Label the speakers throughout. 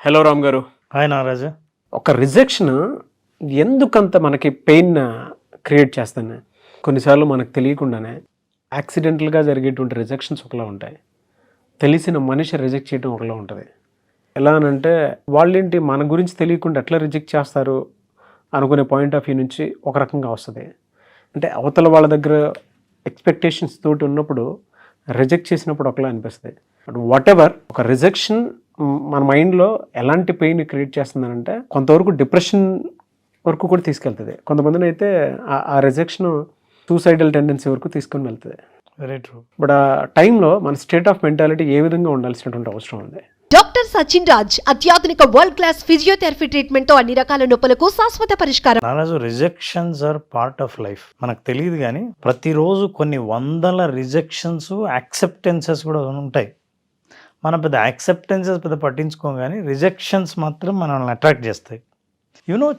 Speaker 1: Hello Ram గారు.
Speaker 2: Hi Nagaraju.
Speaker 1: ఒక rejection ఎందుకంత మనకి పెయిన్ క్రియేట్ చేస్తాను? కొన్నిసార్లు మనకు తెలియకుండానే యాక్సిడెంటల్గా జరిగేటువంటి రిజెక్షన్స్ ఒకలా ఉంటాయి, తెలిసిన మనిషి రిజెక్ట్ చేయడం ఒకలా ఉంటుంది. ఎలా అనంటే వాళ్ళేంటి మన గురించి తెలియకుండా ఎట్లా రిజెక్ట్ చేస్తారు అనుకునే పాయింట్ ఆఫ్ వ్యూ నుంచి ఒక రకంగా వస్తుంది. అంటే అవతల వాళ్ళ దగ్గర ఎక్స్పెక్టేషన్స్ తోటి ఉన్నప్పుడు రిజెక్ట్ చేసినప్పుడు ఒకలా అనిపిస్తుంది. బట్ వాట్ ఎవర్, ఒక రిజెక్షన్ మన మైండ్లో ఎలాంటి పెయిన్ క్రియేట్ చేస్తుందనంటే కొంతవరకు డిప్రెషన్ వరకు కూడా తీసుకెళ్తుంది. కొంతమందిని అయితే ఆ రిజెక్షన్ సూసైడల్ టెండెన్సీ వరకు తీసుకొని వెళ్తుంది.
Speaker 2: Very true.
Speaker 1: బట్ ఆ టైంలో మన స్టేట్ ఆఫ్ మెంటాలిటీ ఏ విధంగా ఉండాల్సినటువంటి అవసరం ఉంది.
Speaker 3: డాక్టర్ సచిన్ రాజ్ అత్యాధునిక వరల్డ్ క్లాస్ ఫిజియోథెరపీ ట్రీట్మెంట్ తో అన్ని రకాల నొప్పులకు శాశ్వత పరిష్కారం.
Speaker 2: నారాజు, rejections are part of life. మనకు తెలియదు కానీ ప్రతిరోజు కొన్ని వందల రిజెక్షన్స్, యాక్సెప్టెన్సెస్ కూడా ఉంటాయి. మనం పెద్ద యాక్సెప్టెన్సెస్ పెద్ద పట్టించుకోం, కానీ రిజెక్షన్స్ మాత్రం మనల్ని అట్రాక్ట్ చేస్తాయి.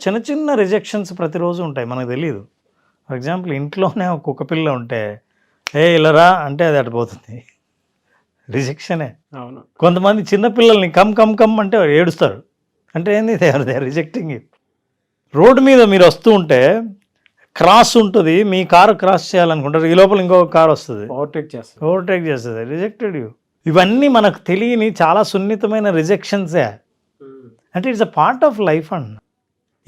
Speaker 2: చిన్న చిన్న రిజెక్షన్స్ ప్రతిరోజు ఉంటాయి, మనకు తెలియదు. ఫర్ ఎగ్జాంపుల్, ఇంట్లోనే ఒక కుక్క పిల్ల ఉంటే ఇలారా అంటే అది అడిపోతుంది, రిజెక్షనే.
Speaker 1: అవును.
Speaker 2: కొంతమంది చిన్నపిల్లల్ని కమ్ కమ్ కమ్ అంటే ఏడుస్తారు. అంటే ఏంది, they are rejecting it. Road మీద మీరు వస్తూ ఉంటే క్రాస్ ఉంటుంది, మీ కారు క్రాస్ చేయాలనుకుంటారు, ఈ లోపల ఇంకొక కారు వస్తుంది, ఓవర్టేక్ చేస్తుంది, రిజెక్టెడ్ యూ. ఇవన్నీ మనకు తెలియని చాలా సున్నితమైన రిజెక్షన్సే. అంటే it's a part of life and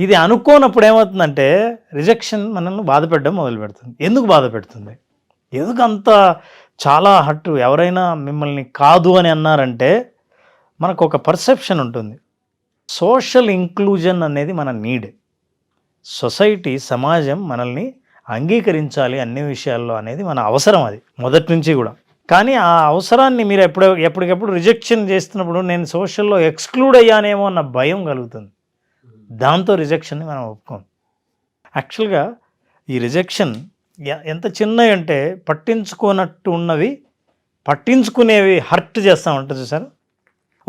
Speaker 2: ఇది అనుకోనప్పుడు ఏమవుతుందంటే రిజెక్షన్ మనల్ని బాధ పెట్టడం మొదలు పెడుతుంది. ఎందుకు బాధ పెడుతుంది, ఎందుకు అంత చాలా హట్టు? ఎవరైనా మిమ్మల్ని కాదు అని అన్నారంటే మనకు ఒక పర్సెప్షన్ ఉంటుంది. సోషల్ ఇంక్లూజన్ అనేది మన నీడ్. సొసైటీ, సమాజం మనల్ని అంగీకరించాలి అన్ని విషయాల్లో అనేది మన అవసరం, అది మొదటి నుంచి కూడా. కానీ ఆ అవసరాన్ని మీరు ఎప్పటికెప్పుడు రిజెక్షన్ చేస్తున్నప్పుడు నేను సోషల్లో ఎక్స్క్లూడ్ అయ్యానేమో అన్న భయం కలుగుతుంది. దాంతో రిజెక్షన్ని మనం ఒప్పుకోం. యాక్చువల్గా ఈ రిజెక్షన్ ఎంత చిన్నవి అంటే పట్టించుకోనట్టు ఉన్నవి పట్టించుకునేవి హర్ట్ చేస్తూ ఉంటుంది సార్.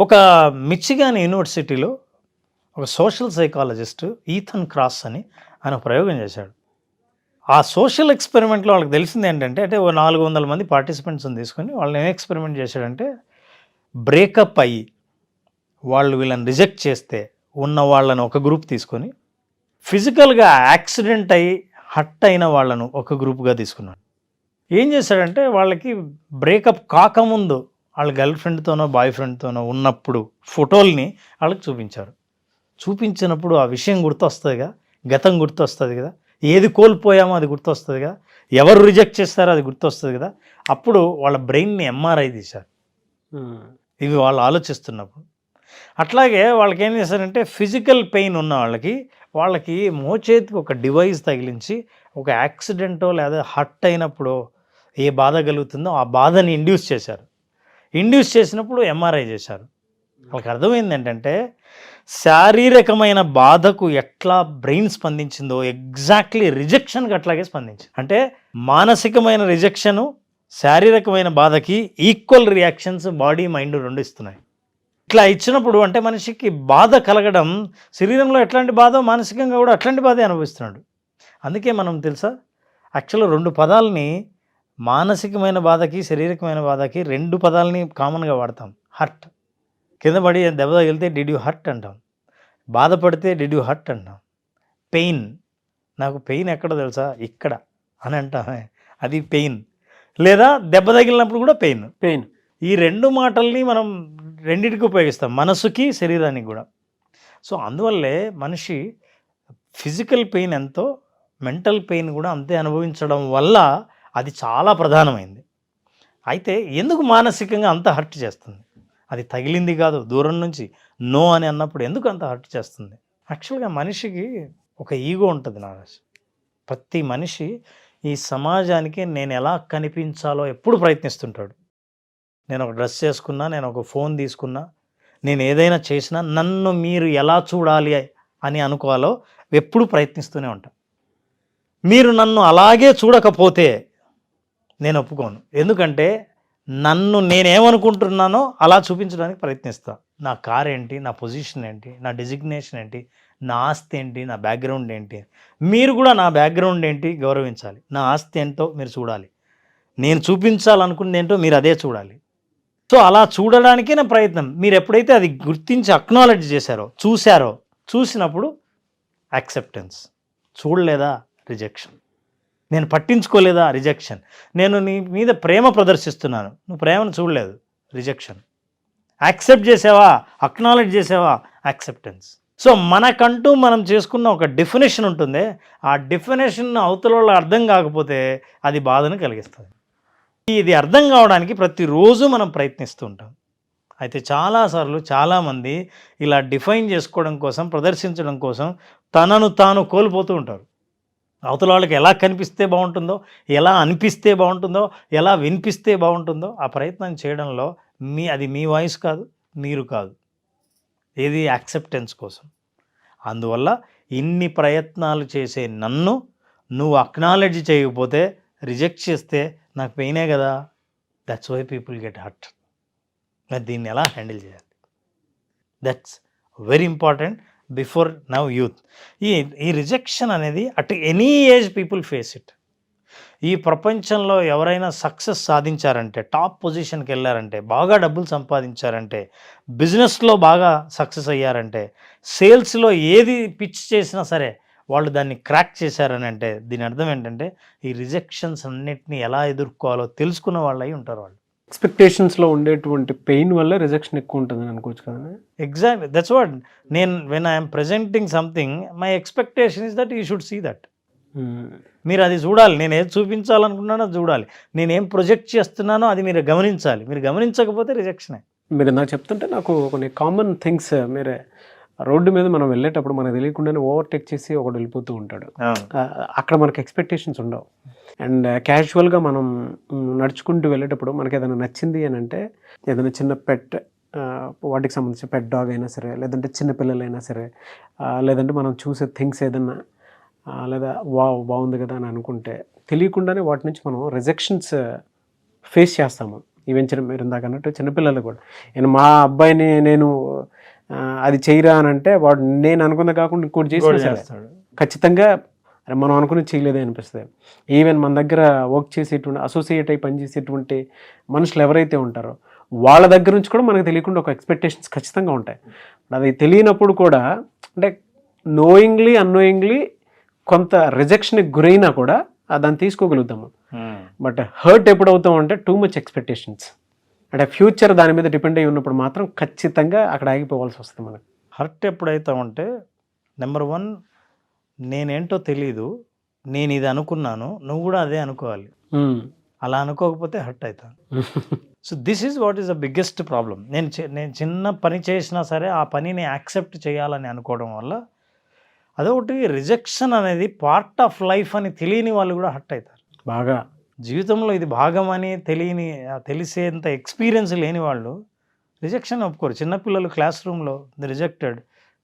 Speaker 2: ఒక మిచిగాన్ యూనివర్సిటీలో ఒక సోషల్ సైకాలజిస్ట్ ఈథన్ క్రాస్ అని ఆయన ప్రయోగం చేశాడు. ఆ సోషల్ ఎక్స్పెరిమెంట్లో వాళ్ళకి తెలిసింది ఏంటంటే, అంటే 400 మంది పార్టిసిపెంట్స్ని తీసుకొని వాళ్ళని ఏం ఎక్స్పెరిమెంట్ చేశాడంటే, బ్రేకప్ అయ్యి వాళ్ళు వీళ్ళని రిజెక్ట్ చేస్తే ఉన్న వాళ్ళను ఒక గ్రూప్ తీసుకొని, ఫిజికల్గా యాక్సిడెంట్ అయ్యి హట్ అయిన వాళ్ళను ఒక గ్రూప్గా తీసుకున్నాడు. ఏం చేశాడంటే, వాళ్ళకి బ్రేకప్ కాకముందు వాళ్ళ గర్ల్ ఫ్రెండ్తోనో బాయ్ ఫ్రెండ్తోనో ఉన్నప్పుడు ఫోటోల్ని వాళ్ళకి చూపించారు. చూపించినప్పుడు ఆ విషయం గుర్తొస్తుందిగా, గతం గుర్తొస్తుంది కదా, ఏది కోల్పోయామో అది గుర్తొస్తుంది కదా, ఎవరు రిజెక్ట్ చేస్తారో అది గుర్తొస్తుంది కదా. అప్పుడు వాళ్ళ బ్రెయిన్ని ఎంఆర్ఐ తీశారు, ఇవి వాళ్ళు ఆలోచిస్తున్నప్పుడు. అట్లాగే వాళ్ళకి ఏం చేశారంటే, ఫిజికల్ పెయిన్ ఉన్న వాళ్ళకి మోచేతికి ఒక డివైస్ తగిలించి ఒక యాక్సిడెంటో లేదా హట్ అయినప్పుడు ఏ బాధ కలుగుతుందో ఆ బాధని ఇండ్యూస్ చేశారు. ఇండ్యూస్ చేసినప్పుడు ఎంఆర్ఐ చేశారు. వాళ్ళకి అర్థమైంది ఏంటంటే, శారీరకమైన బాధకు ఎట్లా బ్రెయిన్ స్పందించిందో ఎగ్జాక్ట్లీ రిజెక్షన్కి అట్లాగే స్పందించింది. అంటే మానసికమైన రిజెక్షను, శారీరకమైన బాధకి ఈక్వల్ రియాక్షన్స్ బాడీ మైండ్ రెండు ఇస్తున్నాయి. ఇట్లా ఇచ్చినప్పుడు అంటే మనిషికి బాధ కలగడం, శరీరంలో ఎట్లాంటి బాధ మానసికంగా కూడా అట్లాంటి బాధే అనుభవిస్తున్నాడు. అందుకే మనం తెలుసా, యాక్చువల్గా 2 పదాలని మానసికమైన బాధకి శారీరకమైన బాధకి 2 పదాలని కామన్గా వాడతాం. హర్ట్, కింద పడి దెబ్బ తగిలితే డిడ్ యూ హర్ట్ అంటాం, బాధపడితే డిడ్ యూ హర్ట్ అంటాం. పెయిన్, నాకు పెయిన్ ఎక్కడ తెలుసా, ఇక్కడ అని అంటాం, అది పెయిన్. లేదా దెబ్బ తగిలినప్పుడు కూడా పెయిన్. ఈ 2 మాటల్ని మనం రెండింటికి ఉపయోగిస్తాం, మనసుకి శరీరానికి కూడా. సో అందువల్లే మనిషి ఫిజికల్ పెయిన్ ఎంతో మెంటల్ పెయిన్ కూడా అంతే అనుభవించడం వల్ల అది చాలా ప్రధానమైంది. అయితే ఎందుకు మానసికంగా అంత హర్ట్ చేస్తుంది? అది తగిలింది కాదు, దూరం నుంచి నో అని అన్నప్పుడు ఎందుకు అంత హర్ట్ చేస్తుంది? యాక్చువల్గా మనిషికి ఒక ఈగో ఉంటుంది నారాజ్. ప్రతి మనిషి ఈ సమాజానికి నేను ఎలా కనిపించాలో ఎప్పుడు ప్రయత్నిస్తుంటాడు. నేను ఒక డ్రెస్ చేసుకున్నా, నేను ఒక ఫోన్ తీసుకున్నా, నేను ఏదైనా చేసినా నన్ను మీరు ఎలా చూడాలి అని అనుకోవాలో ఎప్పుడు ప్రయత్నిస్తూనే ఉంటాను. మీరు నన్ను అలాగే చూడకపోతే నేను ఒప్పుకోను. ఎందుకంటే నన్ను నేనేమనుకుంటున్నానో అలా చూపించడానికి ప్రయత్నిస్తా. నా కార్ ఏంటి, నా పొజిషన్ ఏంటి, నా డెసిగ్నేషన్ ఏంటి, నా ఆస్తి ఏంటి, నా బ్యాక్గ్రౌండ్ ఏంటి. మీరు కూడా నా బ్యాక్గ్రౌండ్ ఏంటి గౌరవించాలి, నా ఆస్తి ఏంటో మీరు చూడాలి, నేను చూపించాలనుకున్నది ఏంటో మీరు అదే చూడాలి. సో అలా చూడడానికే నా ప్రయత్నం. మీరు ఎప్పుడైతే అది గుర్తించి అక్నాలెడ్జ్ చేశారో, చూసినప్పుడు యాక్సెప్టెన్స్. చూడలేదా, రిజెక్షన్. నేను పట్టించుకోలేదా, రిజెక్షన్. నేను నీ మీద ప్రేమ ప్రదర్శిస్తున్నాను, నువ్వు ప్రేమను చూడలేదు, రిజెక్షన్. యాక్సెప్ట్ చేసావా, అక్నాలెడ్జ్ చేసావా, యాక్సెప్టెన్స్. సో మనకంటూ మనం చేసుకున్న ఒక డెఫినేషన్ ఉంటుంది. ఆ డెఫినేషన్ అవతల వాళ్ళు అర్థం కాకపోతే అది బాధను కలిగిస్తుంది. ఇది అర్థం కావడానికి ప్రతిరోజు మనం ప్రయత్నిస్తూ ఉంటాం. అయితే చాలాసార్లు చాలామంది ఇలా డిఫైన్ చేసుకోవడం కోసం, ప్రదర్శించడం కోసం తనను తాను కోల్పోతూ ఉంటారు. అవతల వాళ్ళకి ఎలా కనిపిస్తే బాగుంటుందో, ఎలా అనిపిస్తే బాగుంటుందో, ఎలా వినిపిస్తే బాగుంటుందో ఆ ప్రయత్నం చేయడంలో అది మీ వాయిస్ కాదు, మీరు కాదు. ఏది, యాక్సెప్టెన్స్ కోసం. అందువల్ల ఇన్ని ప్రయత్నాలు చేసే నన్ను నువ్వు అక్నాలెడ్జ్ చేయకపోతే, రిజెక్ట్ చేస్తే నాకు పెయినే కదా. That's why people get hurt. మరి దీన్ని ఎలా హ్యాండిల్ చేయాలి? That's very important before now youth. ఈ రిజెక్షన్ అనేది at any age people face it. ఈ ప్రపంచంలో ఎవరైనా సక్సెస్ సాధించారంటే, టాప్ పొజిషన్కి వెళ్ళారంటే, బాగా డబ్బులు సంపాదించారంటే, బిజినెస్లో బాగా సక్సెస్ అయ్యారంటే, సేల్స్లో ఏది పిచ్ చేసినా సరే వాళ్ళు దాన్ని క్రాక్ చేశారని అంటే దీని అర్థం ఏంటంటే ఈ రిజెక్షన్స్ అన్నిటిని ఎలా ఎదుర్కోవాలో తెలుసుకున్న వాళ్ళు అయి ఉంటారు. వాళ్ళు
Speaker 1: ఎక్స్పెక్టేషన్స్లో ఉండేటువంటి పెయిన్ వల్ల రిజెక్షన్ ఎక్కువ ఉంటుందని అనుకోవచ్చు కదా.
Speaker 2: ఎగ్జాక్ట్లీ, దట్స్ వాట్ నేను when I'm presenting something my expectation is that you should see that. మీరు అది చూడాలి. నేను ఏది చూపించాలనుకున్నానో అది చూడాలి. నేనేం ప్రొజెక్ట్ చేస్తున్నానో అది మీరు గమనించాలి. మీరు గమనించకపోతే రిజెక్షనే.
Speaker 1: మీరు నాకు చెప్తుంటే నాకు కొన్ని కామన్ థింగ్స్, మీరే రోడ్డు మీద మనం వెళ్ళేటప్పుడు మనకు తెలియకుండానే ఓవర్టేక్ చేసి ఒకడు వెళ్ళిపోతూ ఉంటాడు. అక్కడ మనకి ఎక్స్పెక్టేషన్స్ ఉండవు. అండ్ క్యాజువల్గా మనం నడుచుకుంటూ వెళ్ళేటప్పుడు మనకి ఏదైనా నచ్చింది అని అంటే, ఏదైనా చిన్న పెట్, వాటికి సంబంధించిన పెట్ డాగ్ అయినా సరే, లేదంటే చిన్న పిల్లలైనా సరే, లేదంటే మనం చూసే థింగ్స్ ఏదన్నా, లేదా బాగుంది కదా అని అనుకుంటే తెలియకుండానే వాటి నుంచి మనం రిజెక్షన్స్ ఫేస్ చేస్తాము. ఈవెన్ మీరు ఇందాక అన్నట్టు చిన్నపిల్లలు కూడా, మా అబ్బాయిని నేను అది చేయరా అని అంటే వాడు నేను అనుకున్న కాకుండా ఇంకోటి చేస్తాడు. ఖచ్చితంగా మనం అనుకుని చేయలేదే అనిపిస్తుంది. ఈవెన్ మన దగ్గర వర్క్ చేసేటువంటి, అసోసియేట్ అయి పనిచేసేటువంటి మనుషులు ఎవరైతే ఉంటారో వాళ్ళ దగ్గర నుంచి కూడా మనకు తెలియకుండా ఒక ఎక్స్పెక్టేషన్స్ ఖచ్చితంగా ఉంటాయి. అది తెలియనప్పుడు కూడా, అంటే నోయింగ్లీ అన్నోయింగ్లీ కొంత రిజెక్షన్కి గురైనా కూడా దాన్ని తీసుకోగలుగుతాము. బట్ హర్ట్ ఎప్పుడు అవుతాం అంటే టూ మచ్ ఎక్స్పెక్టేషన్స్, అంటే ఫ్యూచర్ దాని మీద డిపెండ్ అయ్యి ఉన్నప్పుడు మాత్రం ఖచ్చితంగా అక్కడ ఆగిపోవాల్సి వస్తుంది మనకు.
Speaker 2: హర్ట్ ఎప్పుడైతామంటే, నెంబర్ 1 నేనేంటో తెలీదు, నేను ఇది అనుకున్నాను, నువ్వు కూడా అదే అనుకోవాలి. అలా అనుకోకపోతే హర్ట్ అవుతాను. So this is what is the biggest problem. నేను చిన్న పని చేసినా సరే ఆ పనిని యాక్సెప్ట్ చేయాలని అనుకోవడం వల్ల, అదొకటి రిజెక్షన్ అనేది పార్ట్ ఆఫ్ లైఫ్ అని తెలియని వాళ్ళు కూడా హర్ట్ అవుతారు.
Speaker 1: బాగా
Speaker 2: జీవితంలో ఇది భాగం అని తెలిసేంత ఎక్స్పీరియన్స్ లేని వాళ్ళు రిజెక్షన్ ఒప్పుకోరు. చిన్నపిల్లలు క్లాస్ రూమ్లో రిజెక్టెడ్,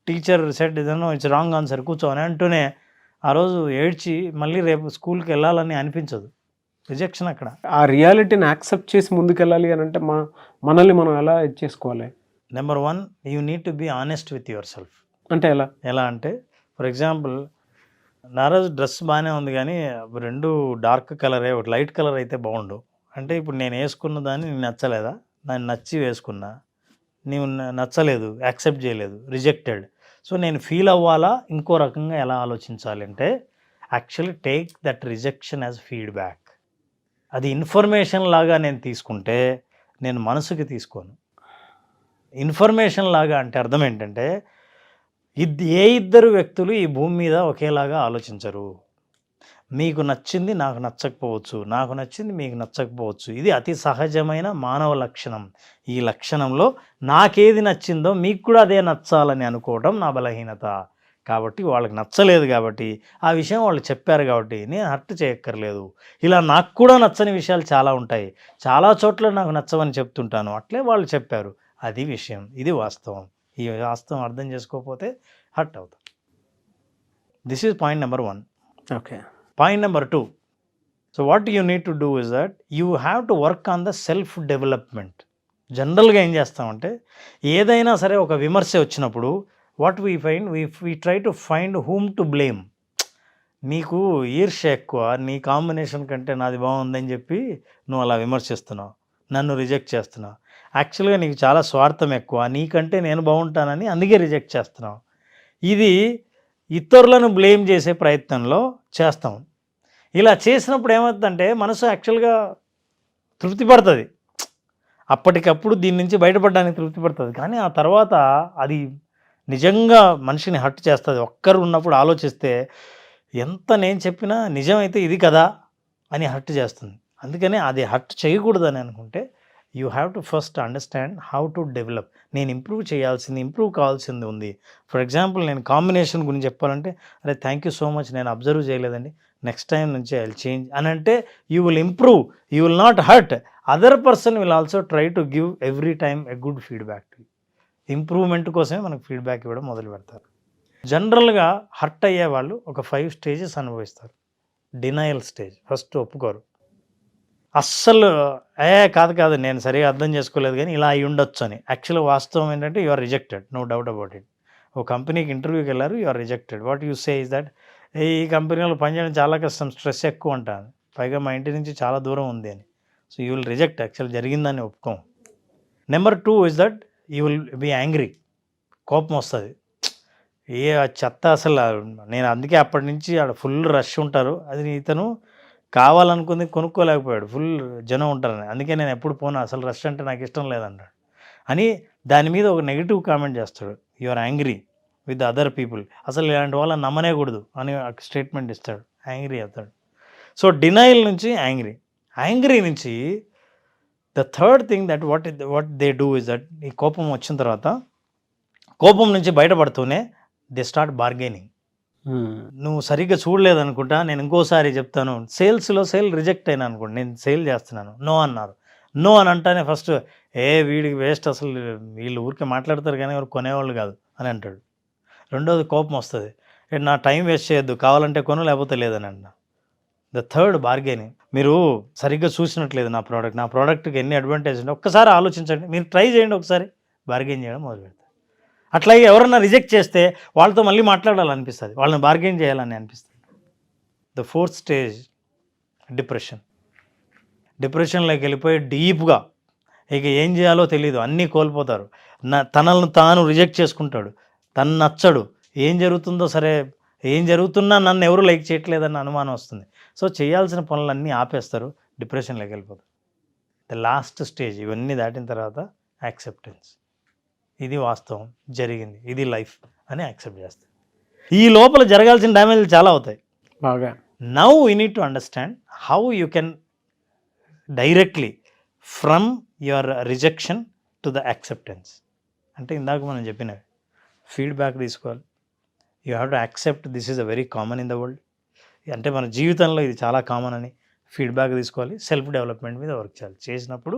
Speaker 2: టీచర్ సెడ్ ఏదన్నా ఇట్స్ రాంగ్ ఆన్సర్ కూర్చోని అంటూనే ఆ రోజు ఏడ్చి మళ్ళీ రేపు స్కూల్కి వెళ్ళాలని అనిపించదు. రిజెక్షన్ అక్కడ.
Speaker 1: ఆ రియాలిటీని యాక్సెప్ట్ చేసి ముందుకెళ్ళాలి అని అంటే మనల్ని మనం ఎలా చేసుకోవాలి?
Speaker 2: Number 1 you need to be honest with yourself.
Speaker 1: అంటే ఎలా
Speaker 2: అంటే ఫర్ ఎగ్జాంపుల్, నా రోజు డ్రెస్ బాగానే ఉంది కానీ 2 డార్క్ కలరే, ఒకటి లైట్ కలర్ అయితే బాగుండు అంటే, ఇప్పుడు నేను వేసుకున్న దాన్ని నీకు నచ్చలేదా? నేను నచ్చి వేసుకున్నా, నీవు నచ్చలేదు, యాక్సెప్ట్ చేయలేదు, రిజెక్టెడ్. సో నేను ఫీల్ అవ్వాలా, ఇంకో రకంగా ఎలా ఆలోచించాలి అంటే, actually take that rejection as feedback. అది ఇన్ఫర్మేషన్ లాగా నేను తీసుకుంటే, నేను మనసుకి తీసుకోను. ఇన్ఫర్మేషన్ లాగా అంటే అర్థం ఏంటంటే, ఏ ఇద్దరు వ్యక్తులు ఈ భూమి మీద ఒకేలాగా ఆలోచించరు. మీకు నచ్చింది నాకు నచ్చకపోవచ్చు, నాకు నచ్చింది మీకు నచ్చకపోవచ్చు. ఇది అతి సహజమైన మానవ లక్షణం. ఈ లక్షణంలో నాకేది నచ్చిందో మీకు కూడా అదే నచ్చాలని అనుకోవడం నా బలహీనత. కాబట్టి వాళ్ళకి నచ్చలేదు కాబట్టి, ఆ విషయం వాళ్ళు చెప్పారు కాబట్టి నేను హర్ట్ చేయక్కర్లేదు. ఇలా నాకు కూడా నచ్చని విషయాలు చాలా ఉంటాయి, చాలా చోట్ల నాకు నచ్చవని చెప్తుంటాను, అట్లే వాళ్ళు చెప్పారు, అది విషయం, ఇది వాస్తవం. ఈ వాస్తవం అర్థం చేసుకోకపోతే హర్ట్ అవుతాం. This is point number 1.
Speaker 1: Okay.
Speaker 2: Point number 2, so what you need to do is that you have to work on the self development. జనరల్గా ఏం చేస్తామంటే, ఏదైనా సరే ఒక విమర్శ వచ్చినప్పుడు what we find, we try to find whom to blame. నీకు ఈర్ష్య ఎక్కువ, నీ కాంబినేషన్ కంటే నాది బాగుందని చెప్పి నువ్వు అలా విమర్శిస్తున్నావు, నన్ను రిజెక్ట్ చేస్తున్నావు. యాక్చువల్గా నీకు చాలా స్వార్థం ఎక్కువ, నీకంటే నేను బాగుంటానని అందుకే రిజెక్ట్ చేస్తున్నావు. ఇది ఇతరులను బ్లేమ్ చేసే ప్రయత్నంలో చేస్తాం. ఇలా చేసినప్పుడు ఏమవుతుందంటే మనసు యాక్చువల్గా తృప్తి పడుతుంది, అప్పటికప్పుడు దీని నుంచి బయటపడడానికి తృప్తి పడుతుంది. కానీ ఆ తర్వాత అది నిజంగా మనిషిని హర్ట్ చేస్తుంది. ఒక్కరు ఉన్నప్పుడు ఆలోచిస్తే ఎంత నేను చెప్పినా నిజమైతే ఇది కదా అని హర్ట్ చేస్తుంది. అందుకనే అది హర్ట్ చేయకూడదని అనుకుంటే you have to first understand how to develop. నేను ఇంప్రూవ్ కావాల్సింది ఉంది. ఫర్ ఎగ్జాంపుల్ నేను కాంబినేషన్ గురించి చెప్పాలంటే, అరే థ్యాంక్ యూ సో మచ్, నేను అబ్జర్వ్ చేయలేదండి, నెక్స్ట్ టైం నుంచి ఐ విల్ చేంజ్ అని అంటే you will improve, you will not hurt. Other person will also try to give every time a good feedback to. Improvement కోసమే మనకు feedback ఇవ్వడం మొదలు పెడతారు. జనరల్గా హర్ట్ అయ్యే వాళ్ళు ఒక 5 స్టేజెస్ అనుభవిస్తారు. డినయల్ స్టేజ్, ఫస్ట్ ఒప్పుకోరు, అస్సలు కాదు నేను సరిగా అర్థం చేసుకోలేదు కానీ ఇలా అయి ఉండొచ్చు అని. యాక్చువల్గా వాస్తవం ఏంటంటే you are rejected, no doubt about it. ఒక కంపెనీకి ఇంటర్వ్యూకి వెళ్ళారు, you are rejected. What you say is that ఈ కంపెనీలో పనిచేయడం చాలా కష్టం, స్ట్రెస్ ఎక్కువ అంటాను, పైగా మా ఇంటి నుంచి చాలా దూరం ఉంది అని. So you will reject, actual జరిగిందని ఒప్పుకోం. Number 2 is that you will be angry, కోపం వస్తుంది. చెత్త అసలు నేను అందుకే అప్పటి నుంచి ఆడ ఫుల్ రష్ ఉంటారు, అది ఇతను కావాలనుకుంది కొనుక్కోలేకపోయాడు, ఫుల్ జనం ఉంటారని, అందుకే నేను ఎప్పుడు పోను, అసలు రష్ అంటే నాకు ఇష్టం లేదన్నాడు అని దాని మీద ఒక నెగిటివ్ కామెంట్ చేస్తాడు. You are angry with other people, అసలు ఇలాంటి వాళ్ళని నమ్మనేకూడదు అని స్టేట్మెంట్ ఇస్తాడు, యాంగ్రీ అవుతాడు. సో డినైల్ నుంచి యాంగ్రీ నుంచి the third thing that what they do is that ఈ కోపం వచ్చిన తర్వాత కోపం నుంచి బయటపడుతూనే దే స్టార్ట్ బార్గెనింగ్. నువ్వు సరిగ్గా చూడలేదనుకుంటా, నేను ఇంకోసారి చెప్తాను. సేల్స్లో సేల్ రిజెక్ట్ అయినా అనుకోండి, నేను సేల్ చేస్తున్నాను, నో అన్నారు, నో అని అంటానే ఫస్ట్ వీడికి వేస్ట్, అసలు వీళ్ళు ఊరికే మాట్లాడతారు కానీ ఎవరు కొనేవాళ్ళు కాదు అని అంటాడు. రెండోది కోపం వస్తుంది, నా టైం వేస్ట్ చేయొద్దు, కావాలంటే కొను లేకపోతే లేదని అంట. ద థర్డ్ బార్గెనింగ్, మీరు సరిగ్గా చూసినట్లేదు నా ప్రోడక్ట్కి ఎన్ని అడ్వాంటేజ్ ఉంటాయి ఒక్కసారి ఆలోచించండి, మీరు ట్రై చేయండి, ఒకసారి బార్గెన్ చేయడం మొదలు పెడతారు. అట్లాగే ఎవరన్నా రిజెక్ట్ చేస్తే వాళ్ళతో మళ్ళీ మాట్లాడాలనిపిస్తుంది, వాళ్ళని బార్గెన్ చేయాలని అనిపిస్తుంది. ద ఫోర్త్ స్టేజ్ డిప్రెషన్లోకి వెళ్ళిపోయి డీప్గా ఇక ఏం చేయాలో తెలియదు, అన్నీ కోల్పోతారు, తనను తాను రిజెక్ట్ చేసుకుంటాడు, తను నచ్చడు, ఏం జరుగుతుందో సరే, ఏం జరుగుతున్నా నన్ను ఎవరు లైక్ చేయట్లేదన్న అనుమానం వస్తుంది. సో చేయాల్సిన పనులన్నీ ఆపేస్తారు, డిప్రెషన్లోకి వెళ్ళిపోతారు. ద లాస్ట్ స్టేజ్, ఇవన్నీ దాటిన తర్వాత యాక్సెప్టెన్స్, ఇది వాస్తవం, జరిగింది, ఇది లైఫ్ అని యాక్సెప్ట్ చేస్తారు. ఈ లోపల జరగాల్సిన డ్యామేజ్లు చాలా అవుతాయి
Speaker 1: బాగా.
Speaker 2: Now we need to understand how you can directly from your rejection to the acceptance. అంటే ఇందాక మనం చెప్పినవి ఫీడ్బ్యాక్ తీసుకోవాలి, you have to accept this is a very common in the world. అంటే మన జీవితంలో ఇది చాలా కామన్ అని ఫీడ్బ్యాక్ తీసుకోవాలి, సెల్ఫ్ డెవలప్మెంట్ మీద వర్క్ చేయాలి. చేసినప్పుడు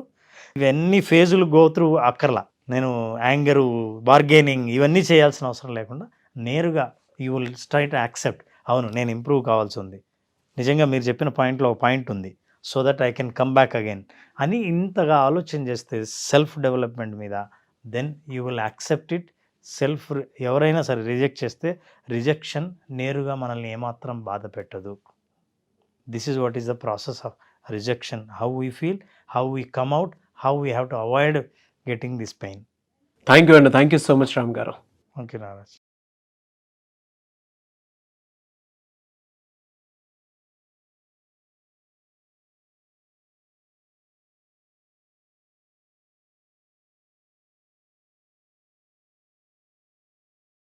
Speaker 2: ఇవన్నీ ఫేజులు గో త్రూ అక్కర్లా, నేను యాంగరు, బార్గెనింగ్ ఇవన్నీ చేయాల్సిన అవసరం లేకుండా నేరుగా యూ విల్ స్ట్రైట్ యాక్సెప్ట్, అవును నేను ఇంప్రూవ్ కావాల్సి ఉంది, నిజంగా మీరు చెప్పిన పాయింట్లో ఒక పాయింట్ ఉంది, so that I can come back again అని ఇంతగా ఆలోచన చేస్తే సెల్ఫ్ డెవలప్మెంట్ మీద, then you will accept it. ఎవరైనా సరే రిజెక్ట్ చేస్తే రిజెక్షన్ నేరుగా మనల్ని ఏమాత్రం బాధ పెట్టదు. This is what is the process of rejection, how we feel, how we come out, how we have to avoid getting this pain.
Speaker 1: Thank you అండి, thank you so much Ram garu.
Speaker 2: Okay, Naraj.